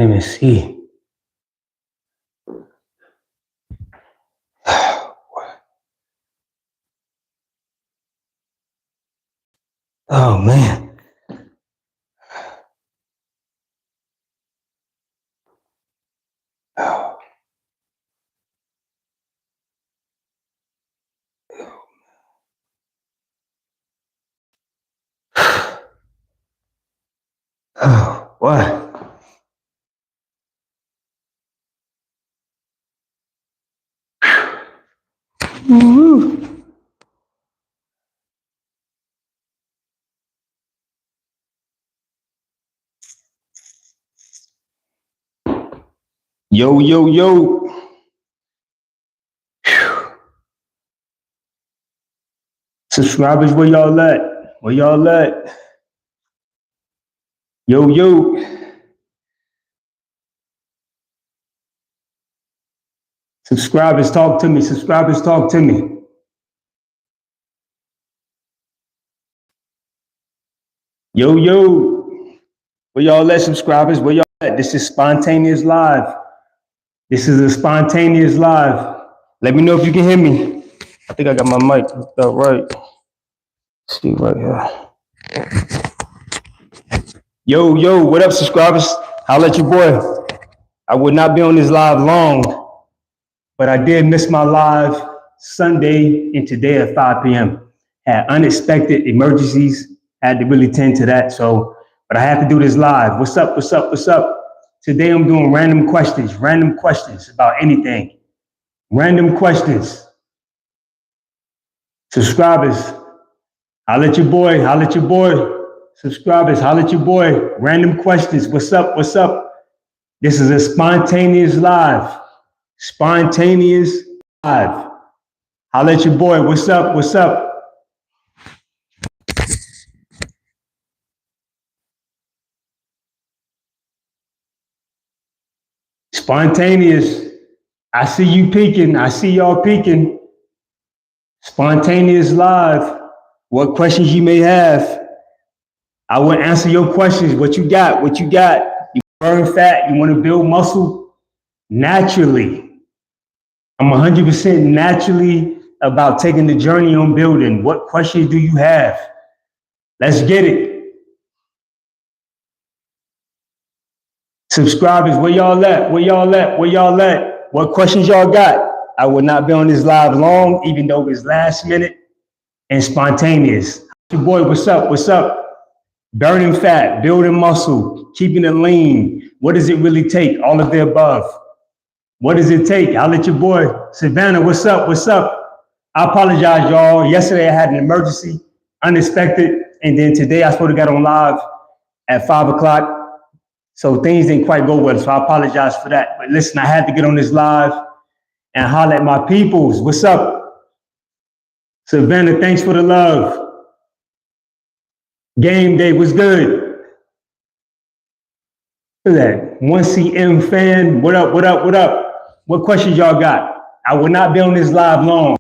Let me see. Oh man. Oh. Oh, what? Woo. Yo, yo, yo. Subscribers, where y'all at? Where y'all at? Yo, yo. Subscribers, talk to me. Subscribers, talk to me. Yo, yo. Where y'all at, subscribers? Where y'all at? This is Spontaneous Live. This is a Spontaneous Live. Let me know if you can hear me. I think I got my mic hooked up right. Let's see right here. Yo, yo, what up, subscribers? Holla at your boy. I would not be on this live long, but I did miss my live Sunday and today at 5 p.m. Had unexpected emergencies, had to really tend to that. But I have to do this live. What's up, what's up, what's up? Today I'm doing random questions about anything. Random questions. Subscribers, holla at your boy, holla at your boy. Subscribers, holla at your boy. Random questions. What's up, what's up? This is a spontaneous live. Spontaneous live. Holla at your boy. What's up? What's up? Spontaneous. I see you peeking. I see y'all peeking. Spontaneous live. What questions you may have. I will answer your questions. What you got? What you got? You burn fat? You want to build muscle? Naturally. I'm 100% naturally about taking the journey on building. What questions do you have? Let's get it. Subscribers, where y'all at? Where y'all at? Where y'all at? What questions y'all got? I will not be on this live long, even though it's last minute and spontaneous. Your boy, what's up? What's up? Burning fat, building muscle, keeping it lean. What does it really take? All of the above. What does it take? I'll let your boy, Savannah, what's up? What's up? I apologize, y'all. Yesterday I had an emergency, unexpected, and then today I supposed to get on live at 5 o'clock. So things didn't quite go well, so I apologize for that. But listen, I had to get on this live and holler at my peoples. What's up? Savannah, thanks for the love. Game day was good. Look at that. 1CM fan. What up, what up, what up? What questions y'all got? I will not be on this live long.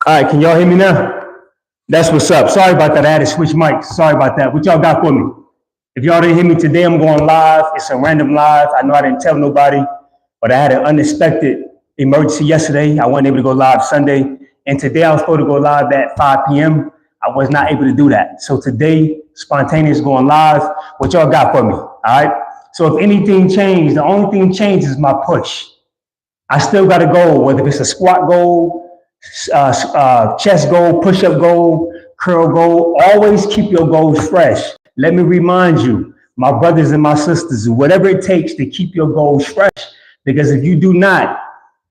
All right, can y'all hear me now? That's what's up. Sorry about that. I had to switch mics. Sorry about that. What y'all got for me? If y'all didn't hear me today, I'm going live. It's a random live. I know I didn't tell nobody, but I had an unexpected emergency yesterday. I wasn't able to go live Sunday. And today I was supposed to go live at 5 p.m. I was not able to do that. So today, spontaneous going live. What y'all got for me? All right. So if anything changed, the only thing changed is my push. I still got a goal, whether it's a squat goal, chest goal, push-up goal, curl goal. Always keep your goals fresh. Let me remind you, my brothers and my sisters, whatever it takes to keep your goals fresh, because if you do not,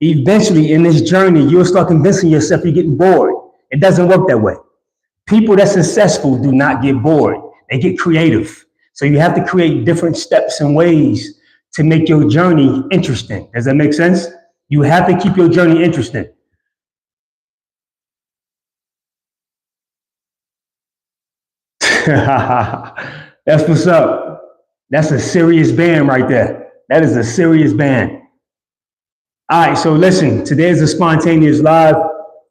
eventually in this journey, you'll start convincing yourself you're getting bored. It doesn't work that way. People that's successful do not get bored. They get creative. So you have to create different steps and ways to make your journey interesting. Does that make sense? You have to keep your journey interesting. That's what's up. That's a serious band right there. That is a serious band. All right, so listen, today is a spontaneous live.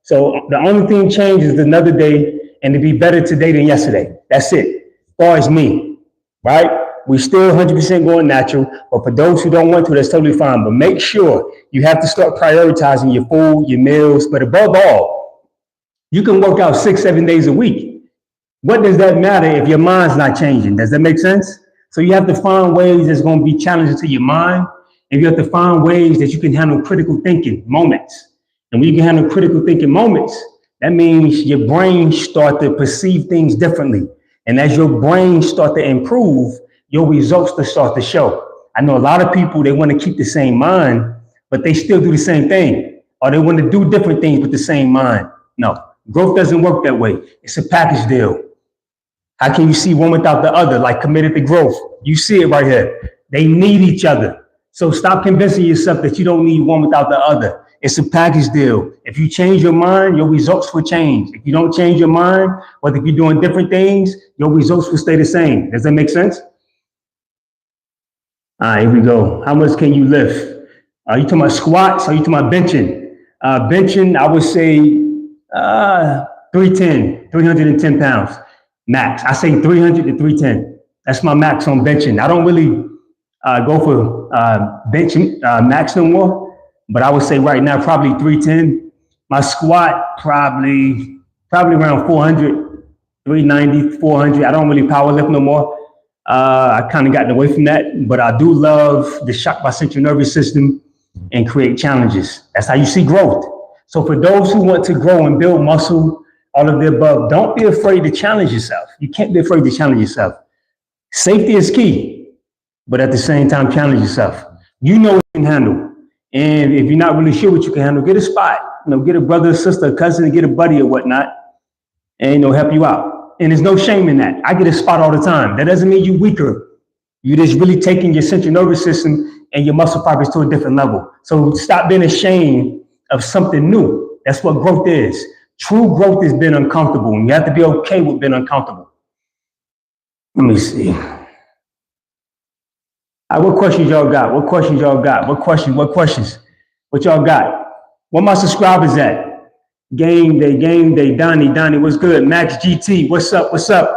So the only thing changed is another day and to be better today than yesterday. That's it. As far as me, right? We still 100% going natural, but for those who don't want to, that's totally fine. But make sure you have to start prioritizing your food, your meals, but above all, you can work out 6-7 days a week. What does that matter if your mind's not changing? Does that make sense? So you have to find ways that's going to be challenging to your mind, and you have to find ways that you can handle critical thinking moments. And when you can handle critical thinking moments, that means your brain start to perceive things differently. And as your brain start to improve, your results to start to show. I know a lot of people, they want to keep the same mind, but they still do the same thing, or they want to do different things with the same mind. No, growth doesn't work that way. It's a package deal. How can you see one without the other? Like Committed to Growth. You see it right here. They need each other. So stop convincing yourself that you don't need one without the other. It's a package deal. If you change your mind, your results will change. If you don't change your mind, whether if you're doing different things, your results will stay the same. Does that make sense? All right, here we go. How much can you lift? Are you talking about squats? Are you talking about benching? Benching, I would say 310 pounds. Max. I say 300 to 310. That's my max on benching. I don't really go for benching max no more, but I would say right now probably 310. My squat probably around 400, 390, 400. I don't really power lift no more. I kind of gotten away from that, but I do love the shock my central nervous system and create challenges. That's how you see growth. So for those who want to grow and build muscle, all of the above, don't be afraid to challenge yourself. You can't be afraid to challenge yourself. Safety is key, but at the same time, challenge yourself. You know what you can handle. And if you're not really sure what you can handle, get a spot. Get a brother, sister, a cousin, get a buddy or whatnot, and help you out. And there's no shame in that. I get a spot all the time. That doesn't mean you're weaker. You're just really taking your central nervous system and your muscle fibers to a different level. So stop being ashamed of something new. That's what growth is. True growth has been uncomfortable, and you have to be okay with being uncomfortable. Let me see. What questions y'all got? What questions y'all got? What questions? What y'all got? Where my subscribers at? Game day, Donnie, what's good? Max GT, what's up? Let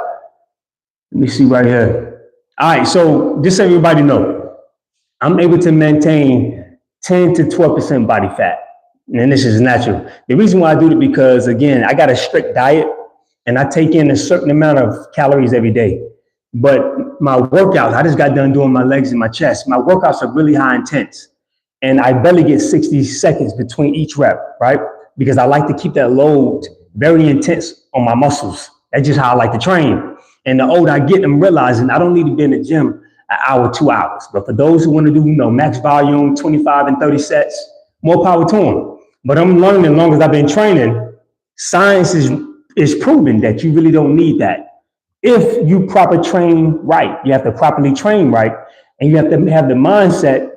me see right here. All right, so just so everybody know, I'm able to maintain 10 to 12% body fat. And this is natural. The reason why I do it because, again, I got a strict diet and I take in a certain amount of calories every day. But my workouts, I just got done doing my legs and my chest. My workouts are really high intense. And I barely get 60 seconds between each rep, right? Because I like to keep that load very intense on my muscles. That's just how I like to train. And the older I get, I'm realizing I don't need to be in the gym an hour, 2 hours. But for those who want to do, max volume, 25 and 30 sets, more power to them. But I'm learning, as long as I've been training, science is proving that you really don't need that. If you proper train right, you have to properly train right, and you have to have the mindset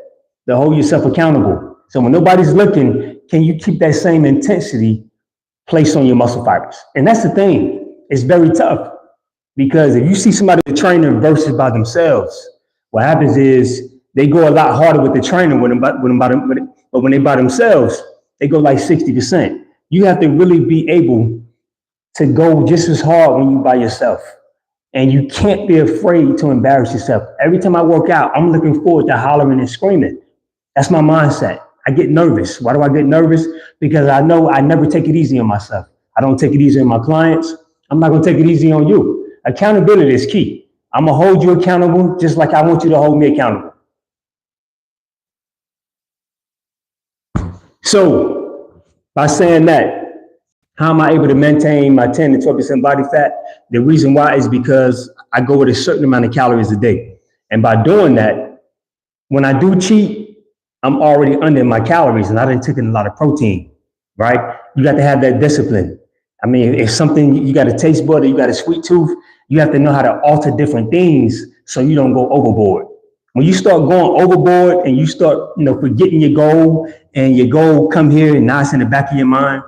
to hold yourself accountable. So when nobody's looking, can you keep that same intensity placed on your muscle fibers? And that's the thing. It's very tough because if you see somebody training versus by themselves, what happens is they go a lot harder with the trainer but when they by themselves, they go like 60%. You have to really be able to go just as hard when you by yourself. And you can't be afraid to embarrass yourself. Every time I work out, I'm looking forward to hollering and screaming. That's my mindset. I get nervous. Why do I get nervous? Because I know I never take it easy on myself. I don't take it easy on my clients. I'm not going to take it easy on you. Accountability is key. I'm going to hold you accountable just like I want you to hold me accountable. So by saying that, how am I able to maintain my 10 to 12% body fat? The reason why is because I go with a certain amount of calories a day. And by doing that, when I do cheat, I'm already under my calories and I done taken a lot of protein, right? You got to have that discipline. I mean, if something, you got a taste bud or you got a sweet tooth, you have to know how to alter different things so you don't go overboard. When you start going overboard and you start, forgetting your goal and your goal come here and now it's in the back of your mind,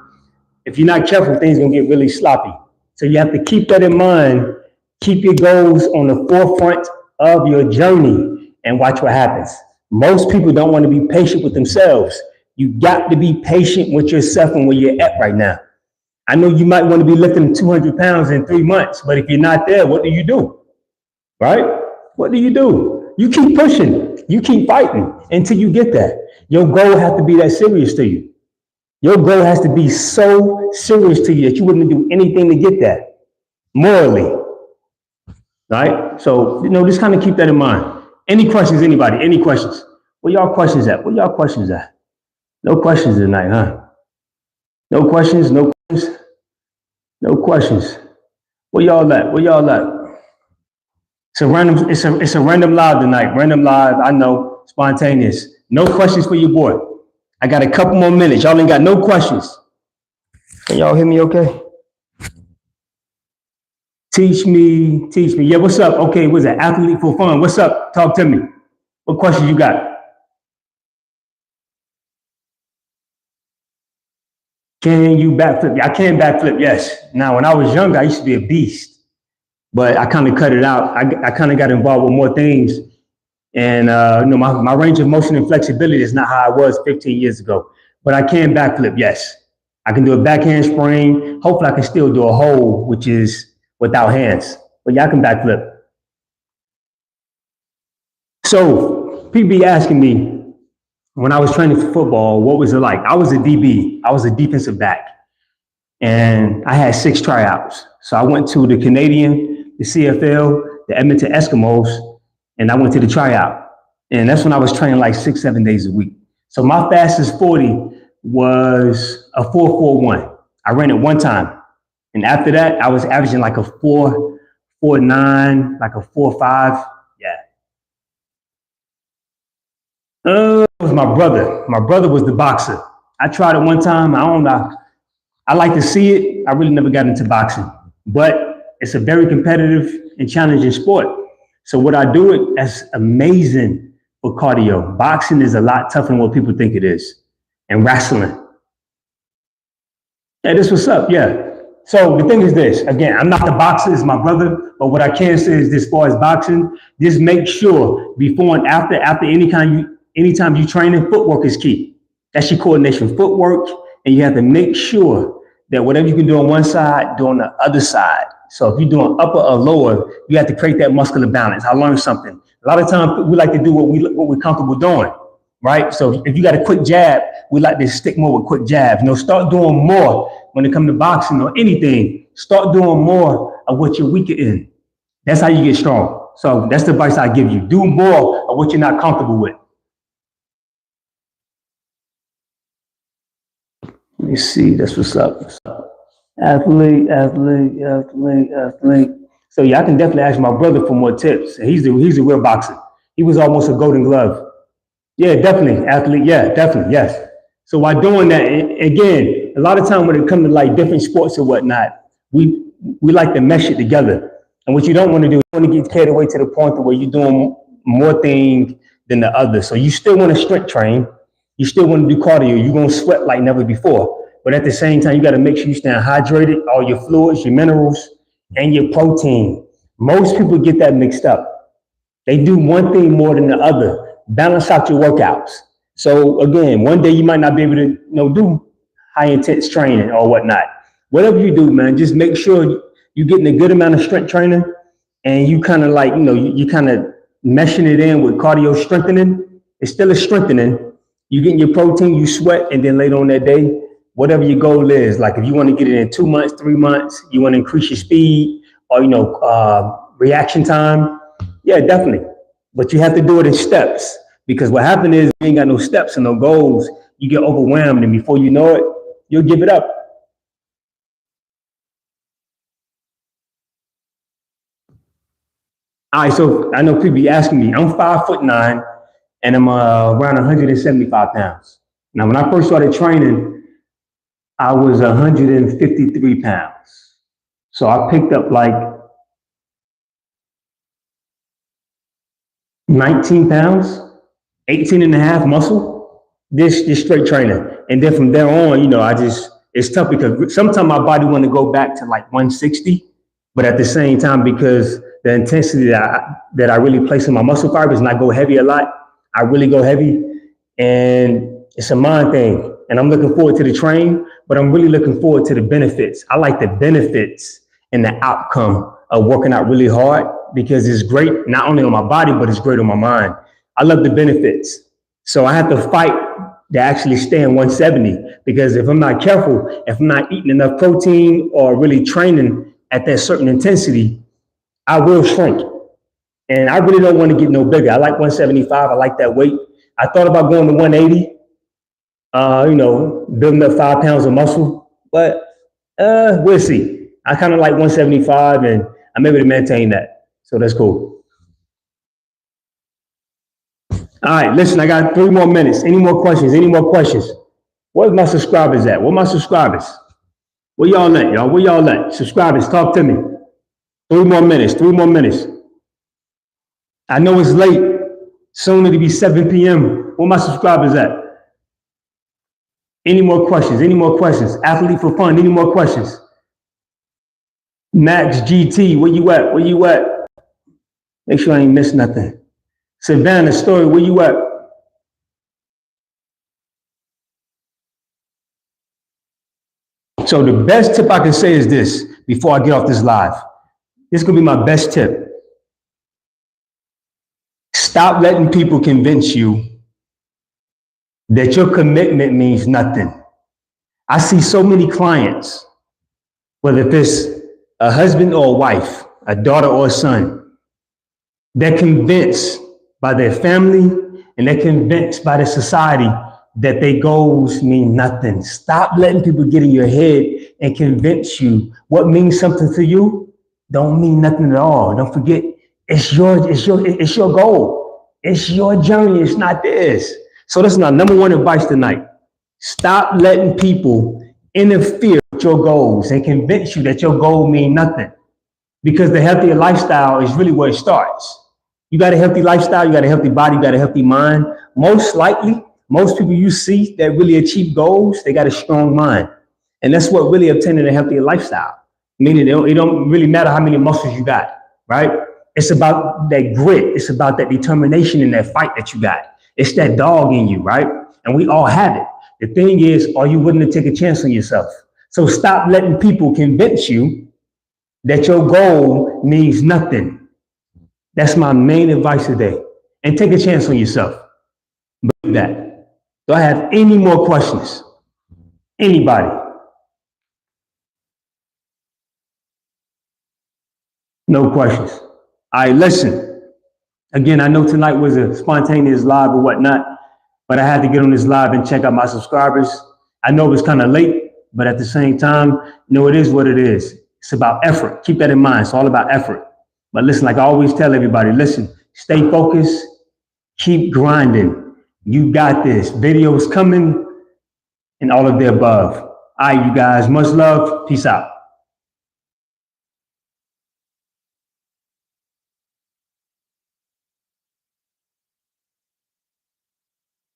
if you're not careful, things are gonna get really sloppy. So you have to keep that in mind. Keep your goals on the forefront of your journey and watch what happens. Most people don't want to be patient with themselves. You got to be patient with yourself and where you're at right now. I know you might want to be lifting 200 pounds in 3 months, but if you're not there, what do you do? Right? What do? You keep pushing. You keep fighting until you get there. Your goal has to be that serious to you. Your goal has to be so serious to you that you wouldn't do anything to get that, morally. Right? So, just kind of keep that in mind. Any questions, anybody? Any questions? Where y'all questions at? Where y'all questions at? No questions tonight, huh? No questions, no questions, no questions. Where y'all at? Where y'all at? It's a random live tonight. Random live, I know, spontaneous. No questions for your boy. I got a couple more minutes. Y'all ain't got no questions. Can y'all hear me okay? Teach me. Yeah, what's up? Okay, what's that? Athlete for fun. What's up? Talk to me. What questions you got? Can you backflip? I can backflip, yes. Now, when I was younger, I used to be a beast, but I kind of cut it out. I kind of got involved with more things. And, my range of motion and flexibility is not how I was 15 years ago, but I can backflip, yes. I can do a back handspring. Hopefully I can still do a hold, which is without hands, but yeah, I can backflip. So people be asking me when I was training for football, what was it like? I was a DB. I was a defensive back. And I had 6 tryouts. So I went to the Canadian, the CFL, the Edmonton Eskimos, and I went to the tryout. And that's when I was training like 6-7 days a week. So my fastest 40 was a 4.41. I ran it one time. And after that, I was averaging like a 4.49, like a 4.5. Yeah. It was my brother. My brother was the boxer. I tried it one time. I don't know. I like to see it. I really never got into boxing, but it's a very competitive and challenging sport. So what I do, that's amazing for cardio. Boxing is a lot tougher than what people think it is. And wrestling. Yeah, this what's up. Yeah. So the thing is this, again, I'm not the boxer, it's my brother, but what I can say is this, as far as boxing, just make sure before and after anytime you training, footwork is key. That's your coordination, footwork, and you have to make sure that whatever you can do on one side, do on the other side. So if you're doing upper or lower, you have to create that muscular balance. I learned something. A lot of times we like to do what we're comfortable doing, right? So if you got a quick jab, we like to stick more with quick jabs. Start doing more when it comes to boxing or anything. Start doing more of what you're weaker in. That's how you get strong. So that's the advice I give you. Do more of what you're not comfortable with. Let me see. That's what's up. Athlete. So yeah, I can definitely ask my brother for more tips. He's a real boxer. He was almost a Golden Glove. Yeah, definitely. Athlete. Yeah, definitely. Yes. So while doing that, again, a lot of time when it comes to like different sports or whatnot, we like to mesh it together. And what you don't want to do is you want to get carried away to the point where you're doing more things than the other. So you still want to strength train. You still want to do cardio. You're going to sweat like never before. But at the same time, you got to make sure you stay hydrated, all your fluids, your minerals, and your protein. Most people get that mixed up. They do one thing more than the other. Balance out your workouts. So again, one day you might not be able to do high intense training or whatnot. Whatever you do, man, just make sure you're getting a good amount of strength training, and you kind of like, you kind of meshing it in with cardio strengthening. It's still a strengthening. You getting your protein, you sweat, and then later on that day, whatever your goal is, like if you want to get it in 2 months, 3 months, you want to increase your speed or, reaction time. Yeah, definitely. But you have to do it in steps, because what happens is you ain't got no steps and no goals. You get overwhelmed, and before you know it, you'll give it up. All right, so I know people be asking me, I'm 5'9", and I'm around 175 pounds. Now, when I first started training, I was 153 pounds. So I picked up like 19 pounds, 18 and a half muscle, this straight training. And then from there on, it's tough because sometimes my body want to go back to like 160, but at the same time, because the intensity that I really place in my muscle fibers, and I go heavy a lot, I really go heavy, and it's a mind thing. And I'm looking forward to the train, but I'm really looking forward to the benefits. I like the benefits and the outcome of working out really hard, because it's great not only on my body, but it's great on my mind. I love the benefits. So I have to fight to actually stay in 170, because if I'm not careful, if I'm not eating enough protein or really training at that certain intensity, I will shrink. And I really don't want to get no bigger. I like 175. I like that weight. I thought about going to 180, building up 5 pounds of muscle, but we'll see. I kind of like 175, and I'm able to maintain that. So that's cool. All right, listen, I got 3 more minutes. Any more questions? Any more questions? Where's my subscribers at? Where my subscribers? Where y'all at, y'all? Where y'all at? Subscribers, talk to me. 3 more minutes, 3 more minutes. I know it's late. Soon it'll be 7 p.m. Where my subscribers at? Any more questions? Any more questions? Athlete for Fun, any more questions? Max GT, where you at? Where you at? Make sure I ain't missed nothing. Savannah Story, where you at? So the best tip I can say is this before I get off this live. This is gonna be my best tip. Stop letting people convince you that your commitment means nothing. I see so many clients, whether it's a husband or a wife, a daughter or a son, they're convinced by their family and they're convinced by the society that their goals mean nothing. Stop letting people get in your head and convince you what means something to you don't mean nothing at all. Don't forget, it's your goal. It's your journey. It's not theirs. So that's my number one advice tonight. Stop letting people interfere with your goals and convince you that your goal means nothing. Because the healthier lifestyle is really where it starts. You got a healthy lifestyle, you got a healthy body, you got a healthy mind. Most likely, most people you see that really achieve goals, they got a strong mind. And that's what really obtaining a healthier lifestyle. Meaning it don't really matter how many muscles you got, right? It's about that grit. It's about that determination and that fight that you got. It's that dog in you, right? And we all have it. The thing is, are you willing to take a chance on yourself? So stop letting people convince you that your goal means nothing. That's my main advice today. And take a chance on yourself. Believe that. Do I have any more questions? Anybody? No questions. All right, listen. Again, I know tonight was a spontaneous live or whatnot, but I had to get on this live and check out my subscribers. I know it was kind of late, but at the same time, it is what it is. It's about effort. Keep that in mind. It's all about effort. But listen, like I always tell everybody, listen, stay focused, keep grinding. You got this. Videos coming and all of the above. All right, you guys, much love. Peace out.